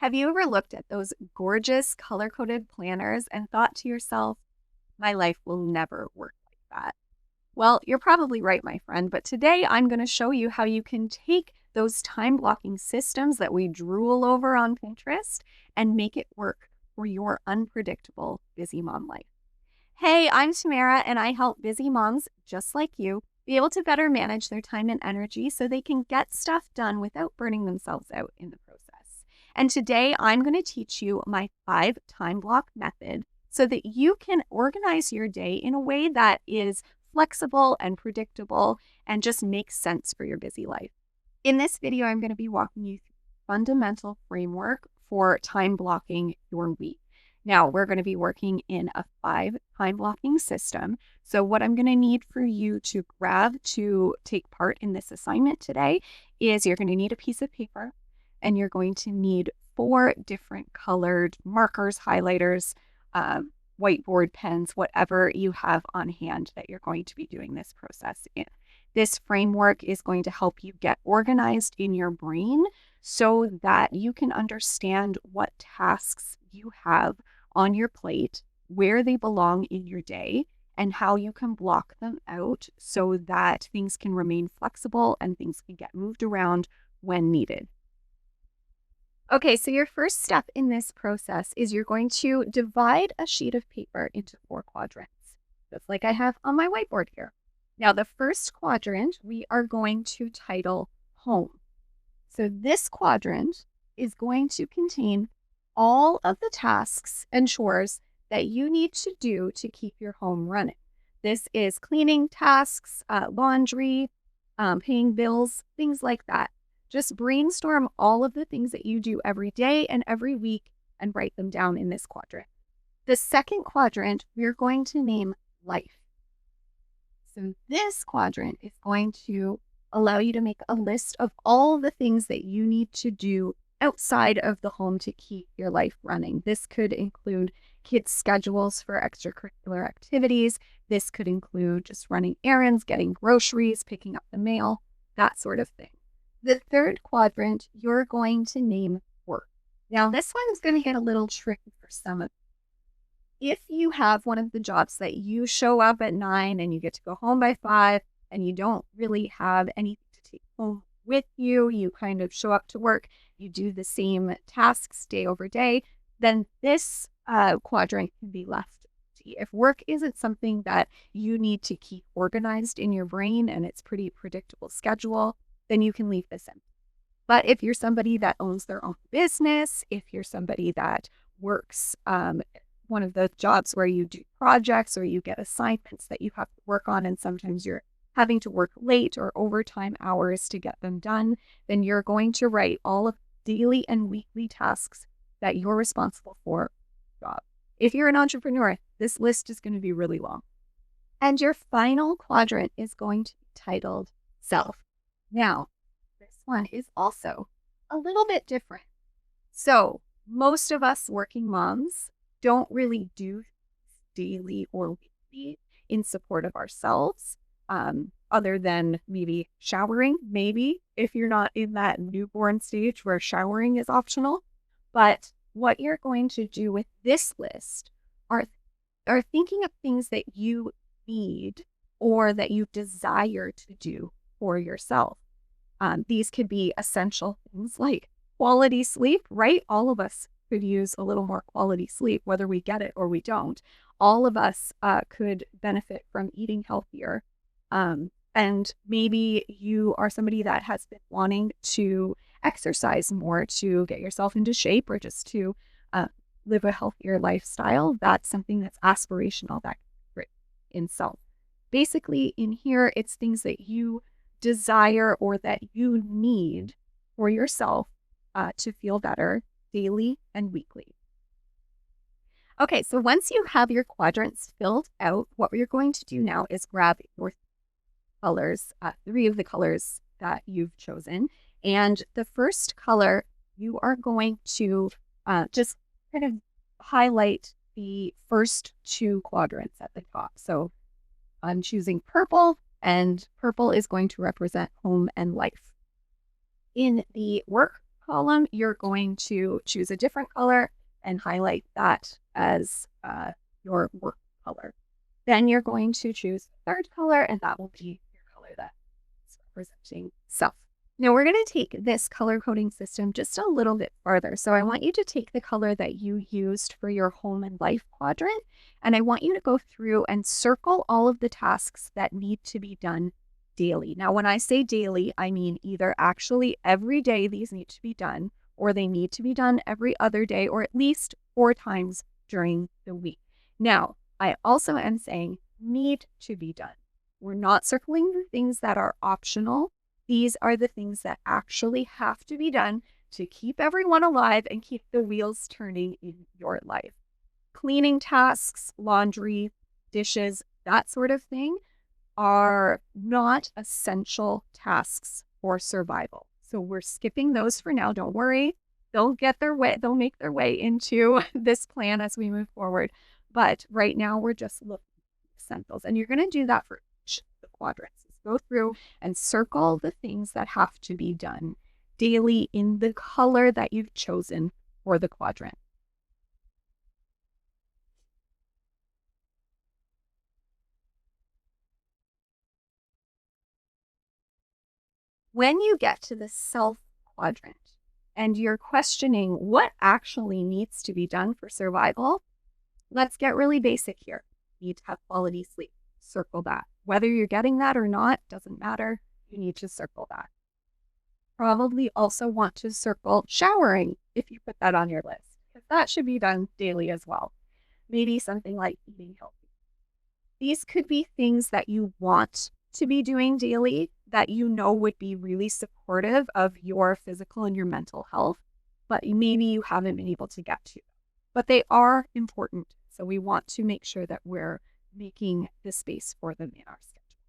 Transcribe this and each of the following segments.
Have you ever looked at those gorgeous color-coded planners and thought to yourself, my life will never work like that? Well, you're probably right, my friend, but today I'm going to show you how you can take those time blocking systems that we drool over on Pinterest and make it work for your unpredictable busy mom life. Hey, I'm Tamara, and I help busy moms just like you be able to better manage their time and energy so they can get stuff done without burning themselves out in the process. And today I'm going to teach you my 5 time block method so that you can organize your day in a way that is flexible and predictable and just makes sense for your busy life. In this video, I'm going to be walking you through a fundamental framework for time blocking your week. Now, we're going to be working in a 5 time blocking system. So what I'm going to need for you to grab to take part in this assignment today is you're going to need a piece of paper and you're going to need 4 different colored markers, highlighters, whiteboard pens, whatever you have on hand that you're going to be doing this process in. This framework is going to help you get organized in your brain so that you can understand what tasks you have on your plate, where they belong in your day, and how you can block them out so that things can remain flexible and things can get moved around when needed. Okay, so your first step in this process is you're going to divide a sheet of paper into 4 quadrants, just like I have on my whiteboard here. Now, the first quadrant we are going to title Home. So this quadrant is going to contain all of the tasks and chores that you need to do to keep your home running. This is cleaning tasks, laundry, paying bills, things like that. Just brainstorm all of the things that you do every day and every week and write them down in this quadrant. The second quadrant, we're going to name Life. So this quadrant is going to allow you to make a list of all the things that you need to do outside of the home to keep your life running. This could include kids' schedules for extracurricular activities. This could include just running errands, getting groceries, picking up the mail, that sort of thing. The third quadrant, you're going to name Work. Now, this one's going to get a little tricky for some of you. If you have one of the jobs that you show up at 9 and you get to go home by 5 and you don't really have anything to take home with you, you kind of show up to work, you do the same tasks day over day, then this quadrant can be left empty. If work isn't something that you need to keep organized in your brain and it's pretty predictable schedule, then you can leave this in. But if you're somebody that owns their own business, if you're somebody that works one of the jobs where you do projects or you get assignments that you have to work on, and sometimes you're having to work late or overtime hours to get them done, then you're going to write all of daily and weekly tasks that you're responsible for. Job. If you're an entrepreneur, this list is going to be really long. And your final quadrant is going to be titled Self. Now, this one is also a little bit different. So most of us working moms don't really do daily or weekly in support of ourselves, other than maybe showering, maybe if you're not in that newborn stage where showering is optional. But what you're going to do with this list are thinking of things that you need or that you desire to do for yourself. These could be essential things like quality sleep, right? All of us could use a little more quality sleep, whether we get it or we don't. All of us could benefit from eating healthier. And maybe you are somebody that has been wanting to exercise more to get yourself into shape or just to live a healthier lifestyle. That's something that's aspirational, that in self. Basically, in here, it's things that you desire or that you need for yourself to feel better daily and weekly. Okay, so once you have your quadrants filled out, what we're going to do now is grab your colors, 3 of the colors that you've chosen. And the first color, you are going to just kind of highlight the first 2 quadrants at the top. So I'm choosing purple, and purple is going to represent home and life. In the work column, you're going to choose a different color and highlight that as your work color. Then you're going to choose the third color, and that will be your color that's representing self. Now we're going to take this color coding system just a little bit farther. So I want you to take the color that you used for your home and life quadrant, and I want you to go through and circle all of the tasks that need to be done daily. Now, when I say daily, I mean either actually every day these need to be done, or they need to be done every other day, or at least 4 times during the week. Now, I also am saying need to be done. We're not circling the things that are optional. These are the things that actually have to be done to keep everyone alive and keep the wheels turning in your life. Cleaning tasks, laundry, dishes, that sort of thing are not essential tasks for survival. So we're skipping those for now. Don't worry. They'll make their way into this plan as we move forward. But right now we're just looking at essentials. And you're going to do that for each of the quadrants. Go through and circle the things that have to be done daily in the color that you've chosen for the quadrant. When you get to the self quadrant and you're questioning what actually needs to be done for survival, let's get really basic here. You need to have quality sleep. Circle that. Whether you're getting that or not, doesn't matter. You need to circle that. Probably also want to circle showering if you put that on your list, because that should be done daily as well. Maybe something like eating healthy. These could be things that you want to be doing daily that you know would be really supportive of your physical and your mental health, but maybe you haven't been able to get to. But they are important. So we want to make sure that we're making the space for them in our schedule.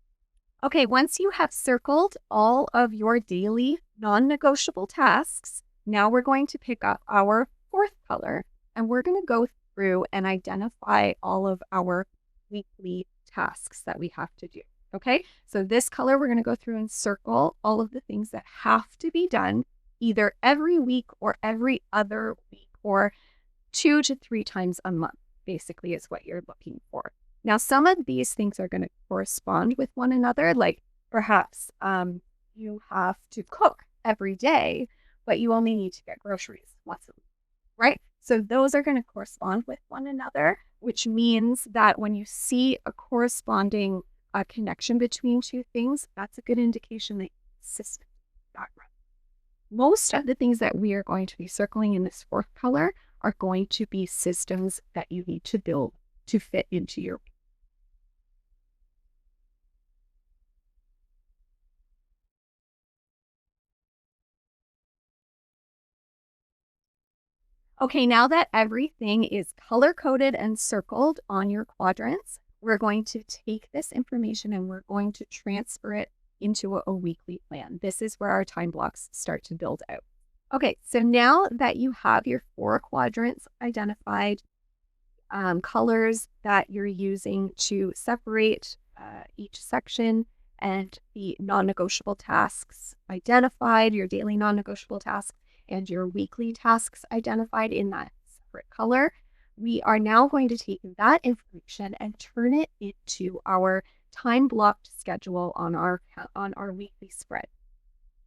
Okay, once you have circled all of your daily non-negotiable tasks, now we're going to pick up our fourth color and we're going to go through and identify all of our weekly tasks that we have to do. Okay, so this color, we're going to go through and circle all of the things that have to be done either every week or every other week, or 2 to 3 times a month, basically, is what you're looking for. Now, some of these things are going to correspond with one another, like perhaps you have to cook every day, but you only need to get groceries once a week, right? So those are going to correspond with one another, which means that when you see a corresponding connection between two things, that's a good indication that system got right. Most of the things that we are going to be circling in this fourth color are going to be systems that you need to build to fit into your week. Okay, now that everything is color-coded and circled on your quadrants, we're going to take this information and we're going to transfer it into a weekly plan. This is where our time blocks start to build out. Okay, so now that you have your 4 quadrants identified, colors that you're using to separate each section, and the non-negotiable tasks identified, your daily non-negotiable tasks and your weekly tasks identified in that separate color, we are now going to take that information and turn it into our time-blocked schedule on our weekly spread.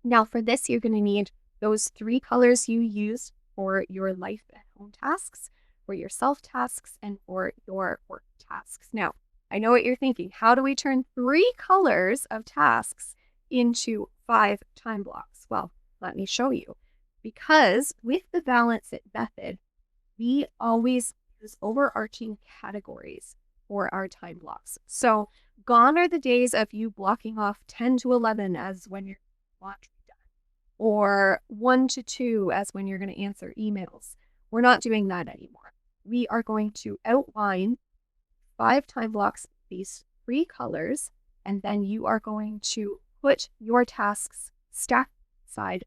Now, for this, you're going to need those 3 colors you used for your life and home tasks, for your self tasks, and for your work tasks. Now, I know what you're thinking. How do we turn 3 colors of tasks into 5 time blocks? Well, let me show you. Because with the balance it method, we always use overarching categories for our time blocks. So gone are the days of you blocking off 10 to 11 as when you're laundry done, or 1 to 2 as when you're going to answer emails. We're not doing that anymore. We are going to outline 5 time blocks, these 3 colors, and then you are going to put your tasks stacked side.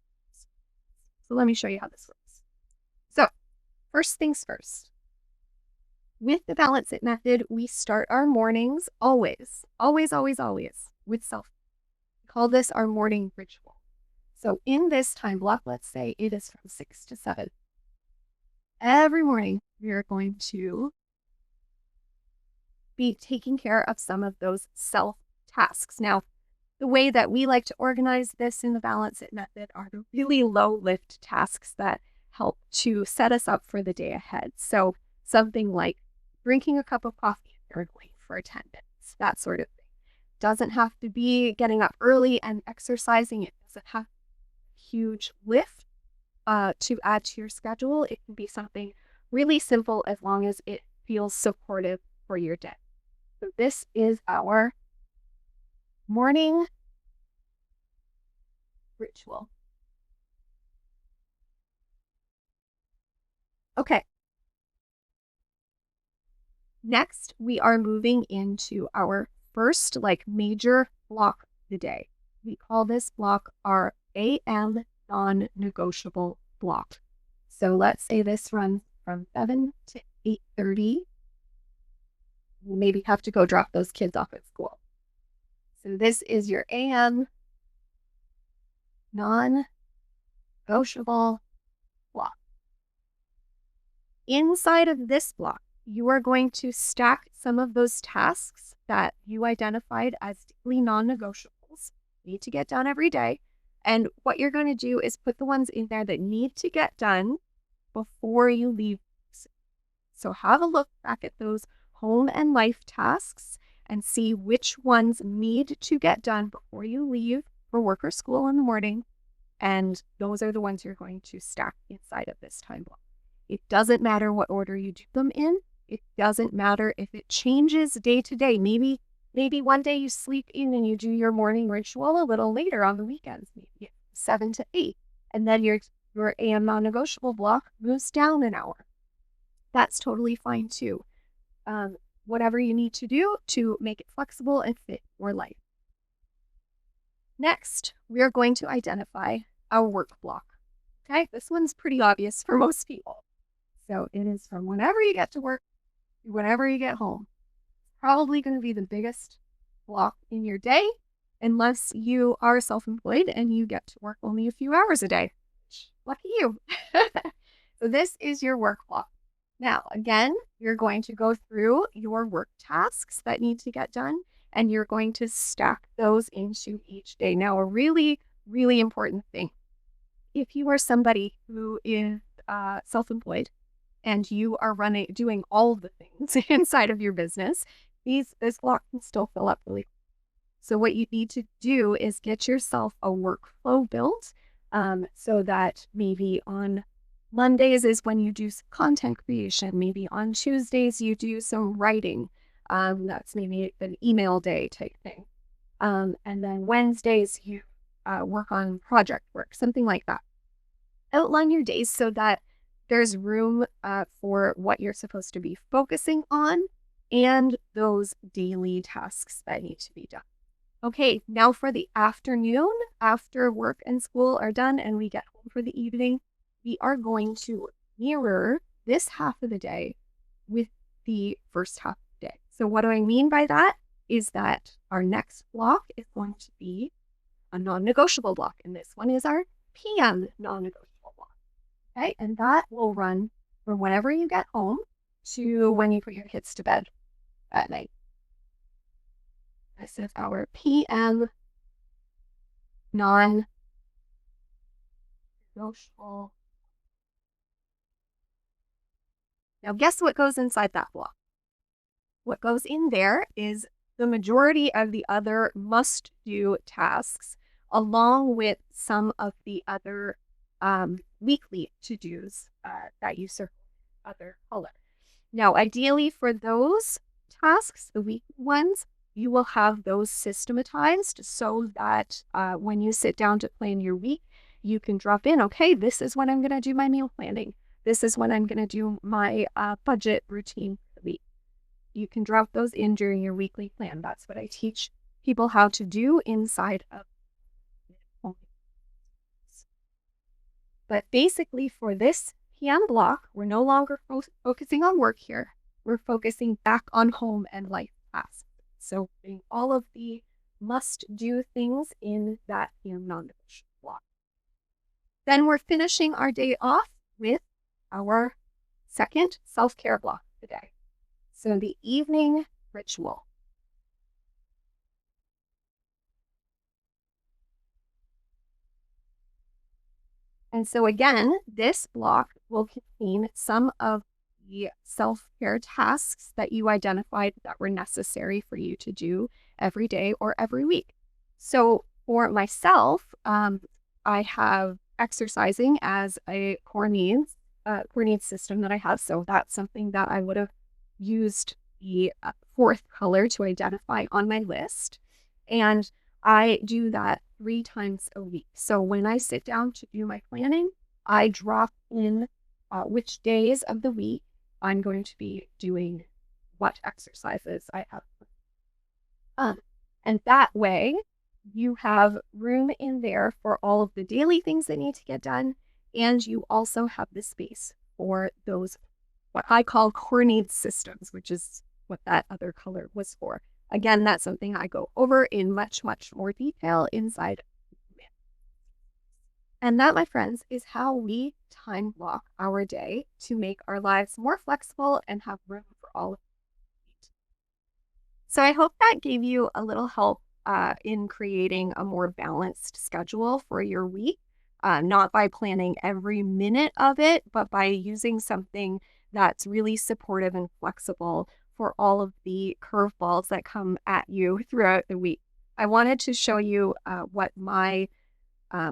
So let me show you how this works. So first things first, with the balance it method, we start our mornings always with self. We call this our morning ritual. So in this time block, let's say it is from 6 to 7. Every morning, we are going to be taking care of some of those self tasks. Now, the way that we like to organize this in the Balance It method are the really low lift tasks that help to set us up for the day ahead. So something like drinking a cup of coffee or going for 10 minutes, that sort of thing. Doesn't have to be getting up early and exercising. It doesn't have a huge lift to add to your schedule. It can be something really simple as long as it feels supportive for your day. So this is our morning ritual. Okay. Next, we are moving into our first major block of the day. We call this block our AM non-negotiable block. So let's say this runs from 7 to 8:30. You maybe have to go drop those kids off at school. So this is your AM non-negotiable block. Inside of this block, you are going to stack some of those tasks that you identified as daily non-negotiables, need to get done every day. And what you're going to do is put the ones in there that need to get done before you leave. So have a look back at those home and life tasks and see which ones need to get done before you leave for work or school in the morning. And those are the ones you're going to stack inside of this time block. It doesn't matter what order you do them in. It doesn't matter if it changes day to day. Maybe one day you sleep in and you do your morning ritual a little later on the weekends, maybe 7 to 8. And then your AM non-negotiable block moves down an hour. That's totally fine too. Whatever you need to do to make it flexible and fit your life. Next, we are going to identify our work block. Okay, this one's pretty obvious for most people. So it is from whenever you get to work to whenever you get home. Probably going to be the biggest block in your day, unless you are self-employed and you get to work only a few hours a day. Lucky you. So this is your work block. Now, again, you're going to go through your work tasks that need to get done, and you're going to stack those into each day. Now, a really, really important thing. If you are somebody who is self-employed and you are doing all of the things inside of your business, this block can still fill up really quick. So what you need to do is get yourself a workflow built so that maybe on Mondays is when you do some content creation. Maybe on Tuesdays you do some writing. That's maybe an email day type thing. And then Wednesdays you work on project work, something like that. Outline your days so that there's room for what you're supposed to be focusing on and those daily tasks that need to be done. Okay, now for the afternoon, after work and school are done and we get home for the evening, we are going to mirror this half of the day with the first half of the day. So what do I mean by that? Is that our next block is going to be a non-negotiable block. And this one is our PM non-negotiable block. Okay, and that will run from whenever you get home to when you put your kids to bed at night. This is our PM non-negotiable. Now, guess what goes inside that block? What goes in there is the majority of the other must-do tasks, along with some of the other weekly to-dos that you circle with other color. Now, ideally for those tasks, the weekly ones, you will have those systematized so that when you sit down to plan your week, you can drop in, okay, this is when I'm going to do my meal planning. This is when I'm going to do my budget routine for the week. You can drop those in during your weekly plan. That's what I teach people how to do inside of. But basically for this PM block, we're no longer focusing on work here. We're focusing back on home and life tasks. So putting all of the must-do things in that PM non-negotiable block. Then we're finishing our day off with our second self-care block of the day. So the evening ritual. And so again, this block will contain some of the self-care tasks that you identified that were necessary for you to do every day or every week. So for myself, I have exercising as a core needs system that I have. So that's something that I would have used the fourth color to identify on my list. And I do that 3 times a week. So when I sit down to do my planning, I drop in which days of the week I'm going to be doing what exercises I have. Um, and that way, you have room in there for all of the daily things that need to get done. And you also have the space for those, what I call core needs systems, which is what that other color was for. Again, that's something I go over in much, much more detail inside. And that, my friends, is how we time block our day to make our lives more flexible and have room for all of it. So I hope that gave you a little help in creating a more balanced schedule for your week, not by planning every minute of it, but by using something that's really supportive and flexible for all of the curveballs that come at you throughout the week. I wanted to show you what my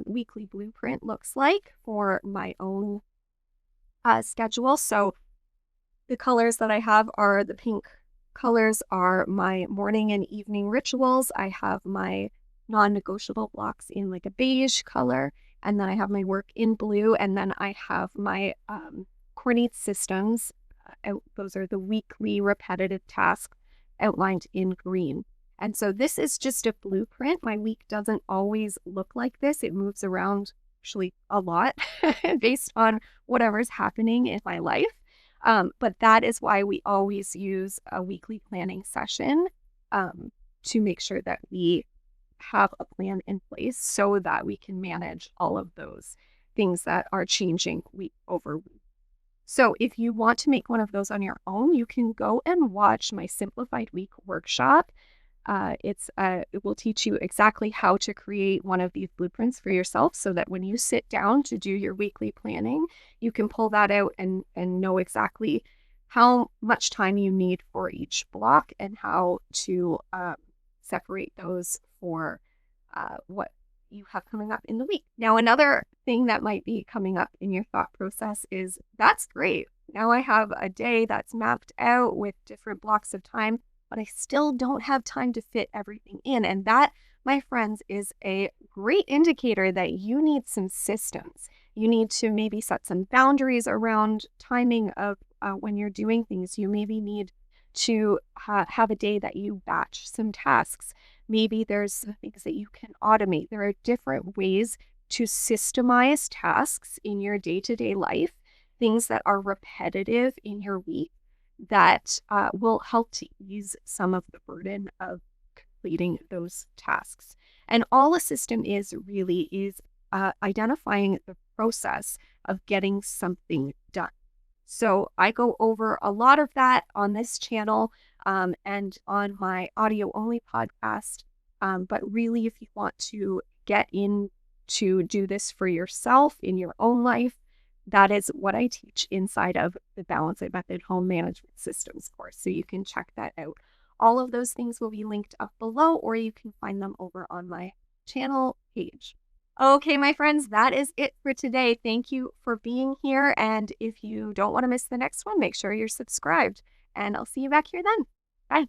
weekly blueprint looks like for my own schedule. So the colors that I have are the pink colors are my morning and evening rituals. I have my non-negotiable blocks in like a beige color, and then I have my work in blue, and then I have my core needs systems. Those are the weekly repetitive tasks outlined in green. And so this is just a blueprint. My week doesn't always look like this. It moves around actually a lot based on whatever's happening in my life. But that is why we always use a weekly planning session to make sure that we have a plan in place so that we can manage all of those things that are changing week over week. So if you want to make one of those on your own, you can go and watch my Simplified Week workshop. It will teach you exactly how to create one of these blueprints for yourself so that when you sit down to do your weekly planning, you can pull that out and know exactly how much time you need for each block and how to separate those for what you have coming up in the week. Now, another thing that might be coming up in your thought process is that's great. Now I have a day that's mapped out with different blocks of time, but I still don't have time to fit everything in. And that, my friends, is a great indicator that you need some systems. You need to maybe set some boundaries around timing of when you're doing things. You maybe need to have a day that you batch some tasks. Maybe there's some things that you can automate. There are different ways to systemize tasks in your day-to-day life, things that are repetitive in your week that will help to ease some of the burden of completing those tasks. And all a system is really is identifying the process of getting something done. So I go over a lot of that on this channel and on my audio only podcast. But really, if you want to get in to do this for yourself in your own life, that is what I teach inside of the Balance It Method Home Management Systems course. So you can check that out. All of those things will be linked up below, or you can find them over on my channel page. Okay, my friends, that is it for today. Thank you for being here. And if you don't want to miss the next one, make sure you're subscribed. And I'll see you back here then. Bye.